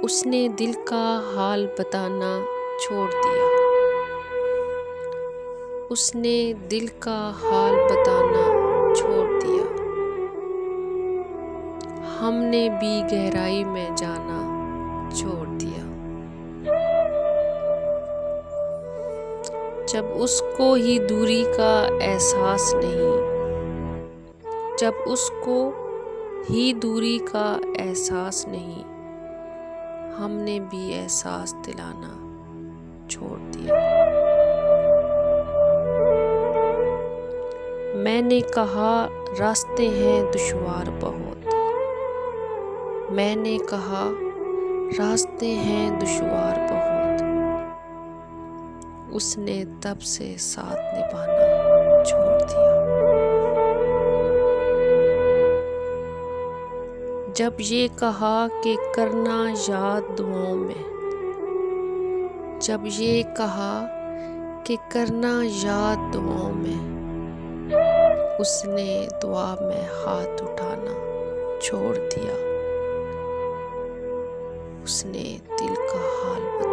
اس نے دل کا حال بتانا چھوڑ دیا۔ اس نے دل کا حال بتانا چھوڑ دیا۔ ہم نے بھی گہرائی میں جانا چھوڑ دیا۔ جب اس کو ہی دوری کا احساس نہیں، جب اس کو ہی دوری کا احساس نہیں، ہم نے بھی احساس دلانا چھوڑ دیا۔ میں نے کہا راستے ہیں دشوار بہت، میں نے کہا راستے ہیں دشوار بہت، اس نے تب سے ساتھ نبھانا چھوڑ دیا۔ جب یہ کہا کہ کرنا یاد دعاؤں میں، جب یہ کہا کہ کرنا یاد دعاؤں میں، اس نے دعا میں ہاتھ اٹھانا چھوڑ دیا۔ اس نے دل کا حال بتانا